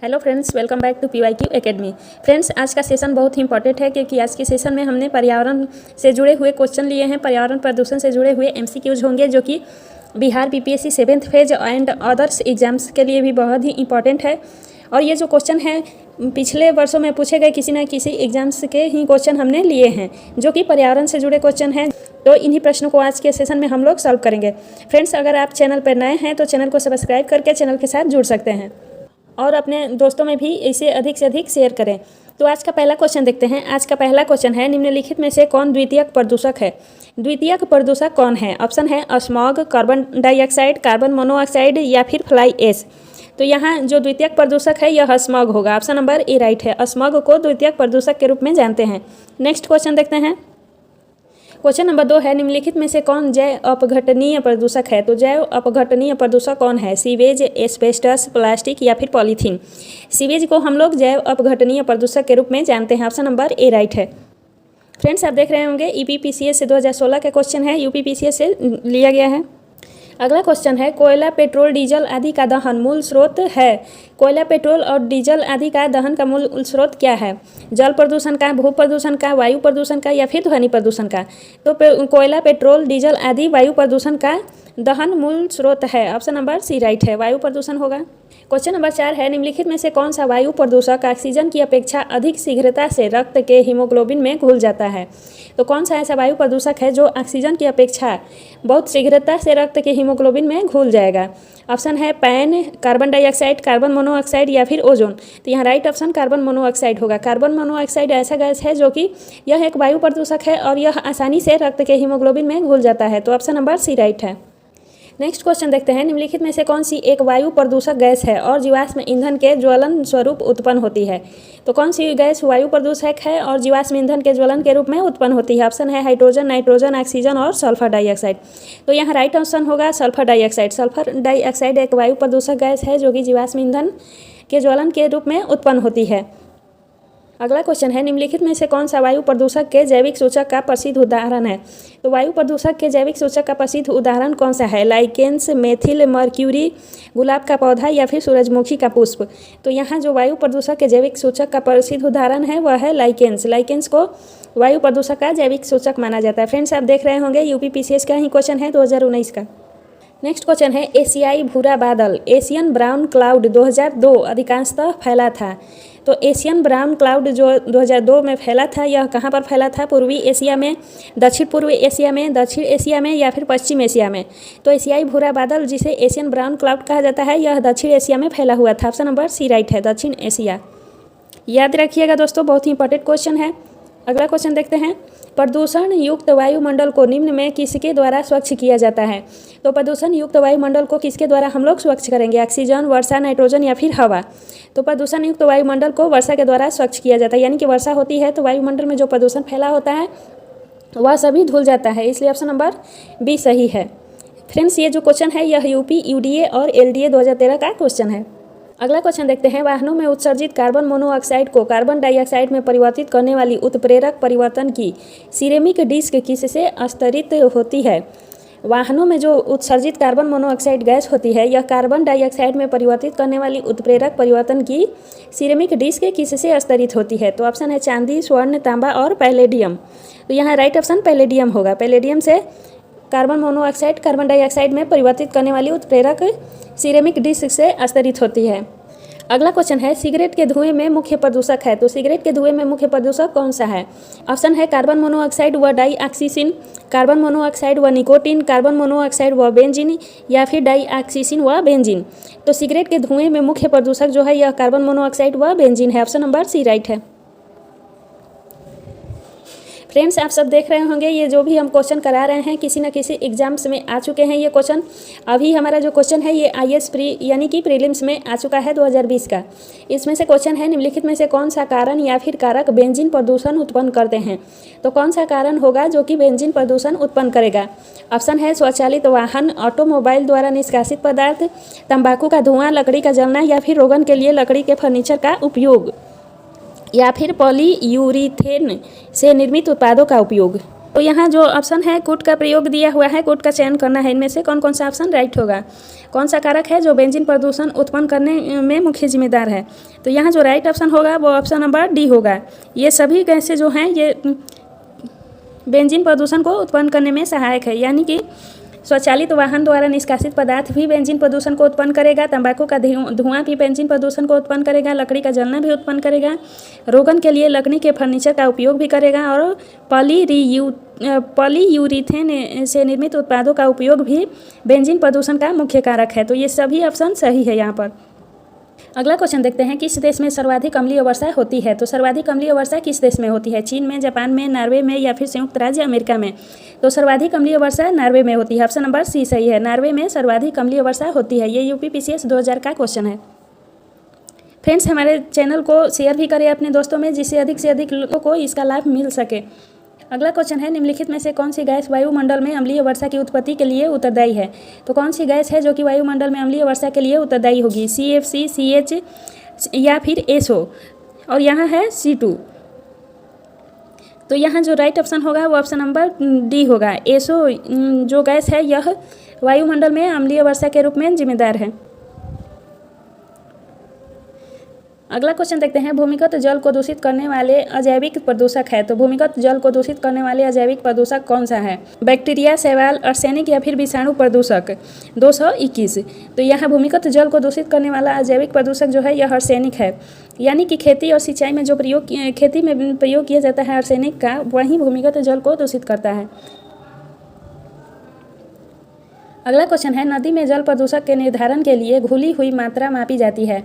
Hello friends, welcome back to PYQ academy. Friends, आज का session बहुत ही इंपॉर्टेंट है क्योंकि आज के सेशन में हमने पर्यावरण से जुड़े हुए क्वेश्चन लिए हैं। पर्यावरण प्रदूषण से जुड़े हुए MCQs होंगे जो कि Bihar BPSC 7th phase and others exams के लिए भी बहुत ही इंपॉर्टेंट है। और ये जो क्वेश्चन है पिछले वर्षों में पूछे गए किसी न किसी एग्जाम्स के ही क्वेश्चन हमने लिए हैं जो कि पर्यावरण से जुड़े क्वेश्चन हैं। तो इन्हीं प्रश्नों को आज के सेशन में हम लोग सॉल्व करेंगे। फ्रेंड्स, अगर आप चैनल पर नए हैं तो चैनल को सब्सक्राइब करके चैनल के साथ जुड़ सकते हैं और अपने दोस्तों में भी इसे अधिक से अधिक शेयर करें। तो आज का पहला क्वेश्चन देखते हैं। आज का पहला क्वेश्चन है, निम्नलिखित में से कौन द्वितीयक प्रदूषक है? द्वितीयक प्रदूषक कौन है? ऑप्शन है smog, carbon dioxide, carbon monoxide या फिर फ्लाई ऐश। तो यहाँ जो द्वितीयक प्रदूषक है यह स्मॉग होगा। ऑप्शन नंबर ए राइट है। स्मॉग को द्वितीयक प्रदूषक के रूप में जानते हैं। नेक्स्ट क्वेश्चन देखते हैं। क्वेश्चन नंबर 2 है, निम्नलिखित में से कौन जैव अपघटनीय प्रदूषक है? तो जैव अपघटनीय प्रदूषक कौन है? सीवेज, एस्बेस्टस, प्लास्टिक या फिर पॉलीथीन। सीवेज को हम लोग जैव अपघटनीय प्रदूषक के रूप में जानते हैं। ऑप्शन नंबर ए राइट है। फ्रेंड्स, आप देख रहे होंगे EPPCS से 2016 का क्वेश्चन है, UPPCS से लिया गया है। अगला क्वेश्चन है, कोयला, पेट्रोल, डीजल आदि का दहन मूल स्रोत है। कोयला, पेट्रोल और डीजल आदि का दहन का मूल स्रोत क्या है? जल प्रदूषण का, भू प्रदूषण का, वायु प्रदूषण का या फिर ध्वनि प्रदूषण का? तो कोयला, पेट्रोल, डीजल आदि वायु प्रदूषण का दहन मूल स्रोत है। ऑप्शन नंबर सी राइट है, वायु प्रदूषण होगा। क्वेश्चन नंबर 4 है, निम्नलिखित में से कौन सा वायु प्रदूषक ऑक्सीजन की अपेक्षा अधिक शीघ्रता से रक्त के हीमोग्लोबिन में घुल जाता है? तो कौन सा ऐसा वायु प्रदूषक है जो ऑक्सीजन की अपेक्षा बहुत शीघ्रता से रक्त के हीमोग्लोबिन में घुल जाएगा? ऑप्शन है pan, carbon dioxide, carbon monoxide या फिर ओजोन। तो यहाँ राइट ऑप्शन कार्बन मोनोऑक्साइड होगा। कार्बन मोनोऑक्साइड ऐसा गैस है जो कि यह एक वायु प्रदूषक है और यह आसानी से रक्त के हीमोग्लोबिन में घुल जाता है। तो ऑप्शन नंबर सी राइट है। नेक्स्ट क्वेश्चन देखते हैं, निम्नलिखित में से कौन सी एक वायु प्रदूषक गैस है और जीवाश्म ईंधन के ज्वलन स्वरूप उत्पन्न होती है? तो कौन सी गैस वायु प्रदूषक है और जीवाश्म ईंधन के ज्वलन के रूप में उत्पन्न होती है? ऑप्शन है हाइड्रोजन, नाइट्रोजन, ऑक्सीजन और सल्फर डाइऑक्साइड। तो यहाँ राइट ऑप्शन होगा सल्फर डाइऑक्साइड। सल्फर डाइऑक्साइड एक वायु प्रदूषक गैस है जो कि जीवाश्म ईंधन के ज्वलन के रूप में उत्पन्न होती है। अगला क्वेश्चन है, निम्नलिखित में से कौन सा वायु प्रदूषक के जैविक सूचक का प्रसिद्ध उदाहरण है? तो वायु प्रदूषक के जैविक सूचक का प्रसिद्ध उदाहरण कौन सा है? लाइकेंस, मेथिल मर्क्यूरी, गुलाब का पौधा या फिर सूरजमुखी का पुष्प। तो यहाँ जो वायु प्रदूषक के जैविक सूचक का प्रसिद्ध उदाहरण है वह है लाइकेंस। लाइकेंस को वायु प्रदूषक का जैविक सूचक माना जाता है। फ्रेंड्स, आप देख रहे होंगे UPPCS का ही क्वेश्चन है 2019 का। नेक्स्ट क्वेश्चन है, एशियाई भूरा बादल एशियन ब्राउन क्लाउड 2002 अधिकांशतः फैला था। तो एशियन ब्राउन क्लाउड जो 2002 में फैला था यह कहाँ पर फैला था? पूर्वी एशिया में, दक्षिण पूर्व एशिया में, दक्षिण एशिया में या फिर पश्चिम एशिया में? तो एशियाई भूरा बादल जिसे एशियन ब्राउन क्लाउड कहा जाता है यह दक्षिण एशिया में फैला हुआ था। ऑप्शन नंबर सी राइट है, दक्षिण एशिया। याद रखिएगा दोस्तों, बहुत ही इंपॉर्टेंट क्वेश्चन है। अगला क्वेश्चन देखते हैं, प्रदूषण युक्त वायुमंडल को निम्न में किसके द्वारा स्वच्छ किया जाता है? तो प्रदूषण युक्त वायुमंडल को किसके द्वारा हम लोग स्वच्छ करेंगे? ऑक्सीजन, वर्षा, नाइट्रोजन या फिर हवा? तो प्रदूषण युक्त वायुमंडल को वर्षा के द्वारा स्वच्छ किया जाता है, यानी कि वर्षा होती है तो वायुमंडल में जो प्रदूषण फैला होता है वह सभी धुल जाता है, इसलिए ऑप्शन नंबर बी सही है। फ्रेंड्स, ये जो क्वेश्चन है यह UP, UDA और LDA 2013 का क्वेश्चन है। अगला क्वेश्चन देखते हैं, वाहनों में उत्सर्जित कार्बन मोनोऑक्साइड को कार्बन डाइऑक्साइड में परिवर्तित करने वाली उत्प्रेरक परिवर्तन की सिरेमिक डिस्क किससे स्तरित होती है? वाहनों में जो उत्सर्जित कार्बन मोनोऑक्साइड गैस होती है यह कार्बन डाइऑक्साइड में परिवर्तित करने वाली उत्प्रेरक परिवर्तन की सिरेमिक डिस्क किससे स्तरित होती है? तो ऑप्शन है चांदी, स्वर्ण, तांबा और पैलेडियम। तो यहाँ राइट ऑप्शन पैलेडियम होगा। पैलेडियम से कार्बन मोनोऑक्साइड कार्बन डाइऑक्साइड में परिवर्तित करने वाली उत्प्रेरक सिरेमिक डिस्क से स्तरित होती है। अगला क्वेश्चन है, सिगरेट के धुएं में मुख्य प्रदूषक है। तो सिगरेट के धुएं में मुख्य प्रदूषक कौन सा है? ऑप्शन है कार्बन मोनोऑक्साइड व डाइऑक्सीसिन, कार्बन मोनोऑक्साइड व निकोटीन, कार्बन मोनोऑक्साइड व बेंजीन या फिर डाइऑक्सीसिन व बेंजीन। तो सिगरेट के धुएं में मुख्य प्रदूषक जो है यह कार्बन मोनोऑक्साइड व बेंजीन है। ऑप्शन नंबर सी राइट है। फ्रेंड्स, आप सब देख रहे होंगे ये जो भी हम क्वेश्चन करा रहे हैं किसी न किसी एग्जाम्स में आ चुके हैं ये क्वेश्चन। अभी हमारा जो क्वेश्चन है ये IAS प्री यानी कि प्रीलिम्स में आ चुका है 2020 का। इसमें से क्वेश्चन है, निम्नलिखित में से कौन सा कारण या फिर कारक बेंजीन प्रदूषण उत्पन्न करते हैं? तो कौन सा कारण होगा जो कि बेंजीन प्रदूषण उत्पन्न करेगा? ऑप्शन है स्वचालित वाहन, ऑटोमोबाइल द्वारा निष्कासित पदार्थ, तंबाकू का धुआं, लकड़ी का जलना या फिर रोगन के लिए लकड़ी के फर्नीचर का उपयोग या फिर पॉलीयूरीथेन से निर्मित उत्पादों का उपयोग। तो यहाँ जो ऑप्शन है कुड का प्रयोग दिया हुआ है, कुड का चयन करना है। इनमें से कौन कौन सा ऑप्शन राइट होगा। कौन सा कारक है जो बेंजीन प्रदूषण उत्पन्न करने में मुख्य जिम्मेदार है। तो यहाँ जो राइट ऑप्शन होगा वो ऑप्शन नंबर डी होगा। ये सभी गैसें जो हैं ये बेंजीन प्रदूषण को उत्पन्न करने में सहायक है, यानी कि स्वचालित वाहन द्वारा निष्कासित पदार्थ भी बेंजीन प्रदूषण को उत्पन्न करेगा, तंबाकू का धुआं भी बेंजीन प्रदूषण को उत्पन्न करेगा, लकड़ी का जलना भी उत्पन्न करेगा, रोगन के लिए लकड़ी के फर्नीचर का उपयोग भी करेगा और पॉलीयूरीथेन से निर्मित उत्पादों का उपयोग भी बेंजीन प्रदूषण का मुख्य कारक है। तो ये सभी ऑप्शन सही है यहाँ पर। अगला क्वेश्चन देखते हैं, किस देश में सर्वाधिक अम्लीय वर्षा होती है। तो सर्वाधिक अम्लीय वर्षा किस देश में होती है। चीन में, जापान में, नॉर्वे में या फिर संयुक्त राज्य अमेरिका में। तो सर्वाधिक अम्लीय वर्षा नॉर्वे में होती है। ऑप्शन नंबर सी सही है, नॉर्वे में सर्वाधिक अम्लीय वर्षा होती है। ये यूपीपीसीएस 2000 का क्वेश्चन है। फ्रेंड्स, हमारे चैनल को शेयर भी करें अपने दोस्तों में, जिससे अधिक से अधिक लोगों को इसका लाभ मिल सके। अगला क्वेश्चन है, निम्नलिखित में से कौन सी गैस वायुमंडल में अम्लीय वर्षा की उत्पत्ति के लिए उत्तरदायी है। तो कौन सी गैस है जो कि वायुमंडल में अम्लीय वर्षा के लिए उत्तरदायी होगी। CFC, CH या फिर SO, और यहाँ है C2। तो यहाँ जो राइट ऑप्शन होगा वो ऑप्शन नंबर डी होगा। SO जो गैस है यह वायुमंडल में अम्लीय वर्षा के रूप में जिम्मेदार है। अगला क्वेश्चन देखते हैं, भूमिगत जल को दूषित करने वाले अजैविक प्रदूषक है। तो भूमिगत जल को दूषित करने वाले अजैविक प्रदूषक कौन सा है। बैक्टीरिया, शैवाल, आर्सेनिक या फिर विषाणु प्रदूषक। 221। तो यहाँ भूमिगत जल को दूषित करने वाला अजैविक प्रदूषक जो है यह आर्सेनिक है, यानी कि खेती और सिंचाई में जो खेती में प्रयोग किया जाता है आर्सेनिक का, वही भूमिगत जल को दूषित करता है। अगला क्वेश्चन है, नदी में जल प्रदूषक के निर्धारण के लिए घुली हुई मात्रा मापी जाती है।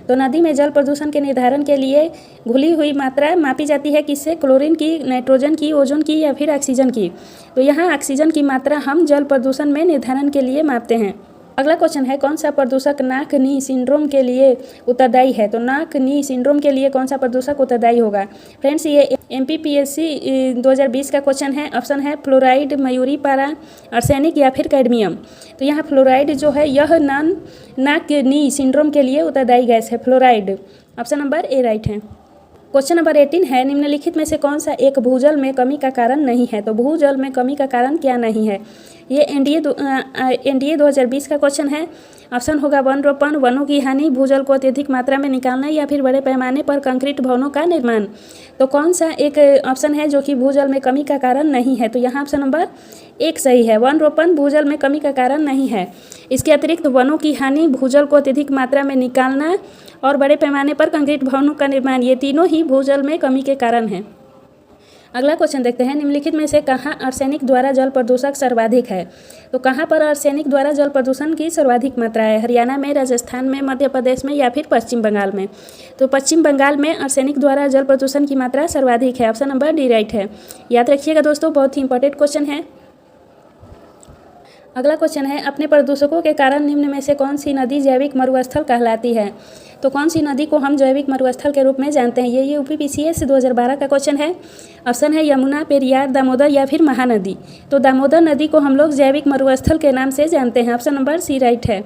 तो नदी में जल प्रदूषण के निर्धारण के लिए घुली हुई मात्रा मापी जाती है किससे। क्लोरीन की, नाइट्रोजन की, ओजोन की या फिर ऑक्सीजन की। तो यहाँ ऑक्सीजन की मात्रा हम जल प्रदूषण में निर्धारण के लिए मापते हैं। अगला क्वेश्चन है, कौन सा प्रदूषक नाक नी सिंड्रोम के लिए उत्तरदायी है। तो नाक नी सिंड्रोम के लिए कौन सा प्रदूषक उत्तरदायी होगा। फ्रेंड्स, ये MPPSC 2020 का क्वेश्चन है। ऑप्शन है फ्लोराइड, मयूरी पारा, आर्सेनिक या फिर कैडमियम। तो यहाँ फ्लोराइड जो है यह नाक नी सिंड्रोम के लिए उत्तरदायी गैस है, fluoride. Option number A right है। क्वेश्चन नंबर 18 है, निम्नलिखित में से कौन सा एक भूजल में कमी का कारण नहीं है। तो भूजल में कमी का कारण क्या नहीं है। ये NDA 2020 का क्वेश्चन है। ऑप्शन होगा वन रोपण, वनों की हानि, भूजल को अत्यधिक मात्रा में निकालना या फिर बड़े पैमाने पर कंक्रीट भवनों का निर्माण। तो कौन सा एक ऑप्शन है जो कि भूजल में कमी का कारण नहीं है। तो यहाँ ऑप्शन नंबर एक सही है, वन रोपण भूजल में कमी का कारण नहीं है। इसके अतिरिक्त वनों की हानि, भूजल को अत्यधिक मात्रा में निकालना और बड़े पैमाने पर कंक्रीट भवनों का निर्माण, ये तीनों ही भूजल में कमी के कारण हैं। अगला क्वेश्चन देखते हैं, निम्नलिखित में से कहाँ आर्सेनिक द्वारा जल प्रदूषक सर्वाधिक है। तो कहाँ पर आर्सेनिक द्वारा जल प्रदूषण की सर्वाधिक मात्रा है। हरियाणा में, राजस्थान में, मध्य प्रदेश में या फिर पश्चिम बंगाल में। तो पश्चिम बंगाल में आर्सेनिक द्वारा जल प्रदूषण की मात्रा सर्वाधिक है। ऑप्शन नंबर डी राइट है। याद रखिएगा दोस्तों, बहुत ही इंपॉर्टेंट क्वेश्चन है। अगला क्वेश्चन है, अपने प्रदूषकों के कारण निम्न में से कौन सी नदी जैविक मरुस्थल कहलाती है। तो कौन सी नदी को हम जैविक मरुस्थल के रूप में जानते हैं। ये यूपीपीसीएस 2012 का क्वेश्चन है। ऑप्शन है यमुना, पेरियार, दामोदर या फिर महानदी। तो दामोदर नदी को हम लोग जैविक मरुस्थल के नाम से जानते हैं। ऑप्शन नंबर सी राइट है।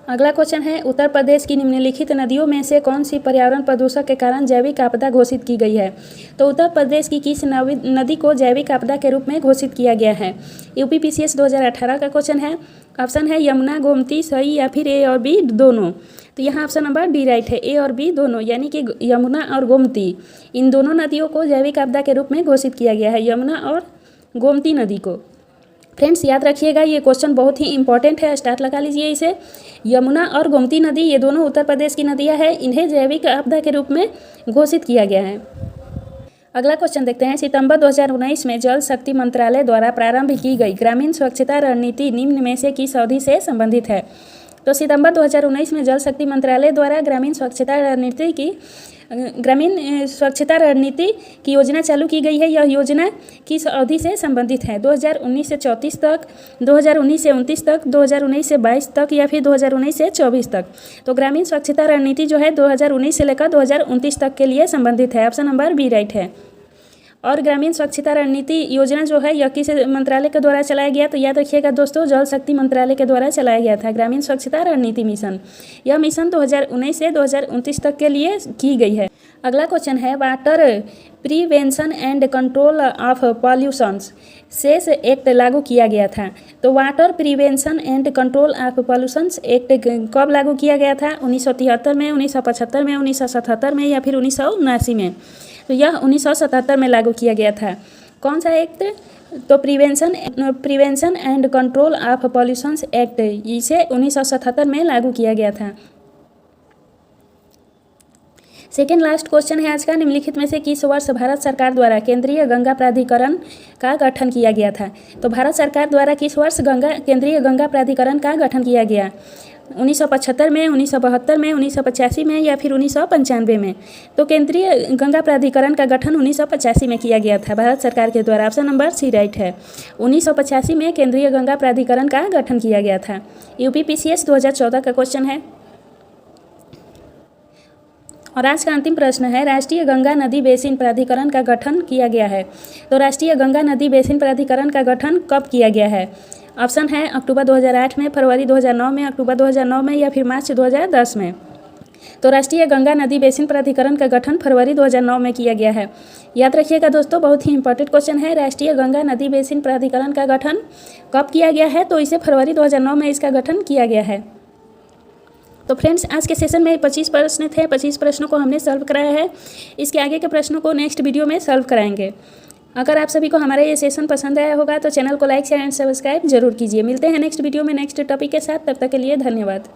अगला क्वेश्चन है, उत्तर प्रदेश की निम्नलिखित नदियों में से कौन सी पर्यावरण प्रदूषण के कारण जैविक आपदा घोषित की गई है। तो उत्तर प्रदेश की किस नदी को जैविक आपदा के रूप में घोषित किया गया है। यूपीपीसीएस 2018 का क्वेश्चन है। ऑप्शन है यमुना, गोमती, सई या फिर ए और बी दोनों। तो यहाँ ऑप्शन नंबर डी राइट है, ए और बी दोनों, यानी कि यमुना और गोमती, इन दोनों नदियों को जैविक आपदा के रूप में घोषित किया गया है, यमुना और गोमती नदी को। फ्रेंड्स, याद रखिएगा, ये क्वेश्चन बहुत ही इंपॉर्टेंट है, स्टार्ट लगा लीजिए इसे। यमुना और गोमती नदी ये दोनों उत्तर प्रदेश की नदियाँ हैं, इन्हें जैविक आपदा के रूप में घोषित किया गया है। अगला क्वेश्चन देखते हैं, सितंबर 2019 में जल शक्ति मंत्रालय द्वारा प्रारंभ की गई ग्रामीण स्वच्छता रणनीति निम्न में से किस अवधि से संबंधित है। तो सितंबर 2019 में जल शक्ति मंत्रालय द्वारा ग्रामीण स्वच्छता रणनीति की योजना चालू की गई है। यह योजना किस अवधि से संबंधित है। 2019 से 34 तक, 2019 से 29 तक, 2019 से 22 तक या फिर 2019 से 24 तक। तो ग्रामीण स्वच्छता रणनीति जो है 2019 से लेकर 2029 तक के लिए संबंधित है। ऑप्शन नंबर बी राइट है। और ग्रामीण स्वच्छता रणनीति योजना जो है यह किस मंत्रालय के द्वारा चलाया गया। तो याद रखिएगा दोस्तों, जल शक्ति मंत्रालय के द्वारा चलाया गया था ग्रामीण स्वच्छता रणनीति मिशन। यह मिशन 2019 से 2029 तक के लिए की गई है। अगला क्वेश्चन है, water prevention and control of pollutions cess act लागू किया गया था। तो water prevention and control of pollutions act कब लागू किया गया था? 1973 में, 1975 में, 1977 में या फिर 1979 में? तो यह 1977 में लागू किया गया था। कौन सा एक्ट? तो prevention and control of pollutions act, इसे 1977 में लागू किया गया था। सेकेंड लास्ट क्वेश्चन है आज का, निम्नलिखित में से किस वर्ष भारत सरकार द्वारा केंद्रीय गंगा प्राधिकरण का गठन किया गया था? तो भारत सरकार द्वारा किस वर्ष केंद्रीय गंगा प्राधिकरण का गठन किया गया? 1975 में, 1972 में, 1985 में या फिर 1995 में? तो केंद्रीय गंगा प्राधिकरण का गठन 1985 में किया गया था भारत सरकार के द्वारा। ऑप्शन नंबर सी राइट है। 1985 में केंद्रीय गंगा प्राधिकरण का गठन किया गया था। यूपीपीसीएस 2014 का क्वेश्चन है। और आज का अंतिम प्रश्न है, राष्ट्रीय गंगा नदी बेसिन प्राधिकरण का गठन किया गया है। तो राष्ट्रीय गंगा नदी बेसिन प्राधिकरण का गठन कब किया गया है? ऑप्शन है अक्टूबर 2008 में, फरवरी 2009 में, अक्टूबर 2009 में या फिर मार्च 2010 में? तो राष्ट्रीय गंगा नदी बेसिन प्राधिकरण का गठन फरवरी 2009 में किया गया है। याद रखिएगा दोस्तों, बहुत ही इंपॉर्टेंट क्वेश्चन है। राष्ट्रीय गंगा नदी बेसिन प्राधिकरण का गठन कब किया गया है? तो इसे फरवरी 2009 में इसका गठन किया गया है। तो फ्रेंड्स, आज के सेशन में 25 प्रश्न थे। 25 प्रश्नों को हमने सॉल्व कराया है। इसके आगे के प्रश्नों को नेक्स्ट वीडियो में सॉल्व कराएंगे। अगर आप सभी को हमारा ये सेशन पसंद आया होगा तो चैनल को लाइक शेयर एंड सब्सक्राइब जरूर कीजिए। मिलते हैं नेक्स्ट वीडियो में नेक्स्ट टॉपिक के साथ। तब तक के लिए धन्यवाद।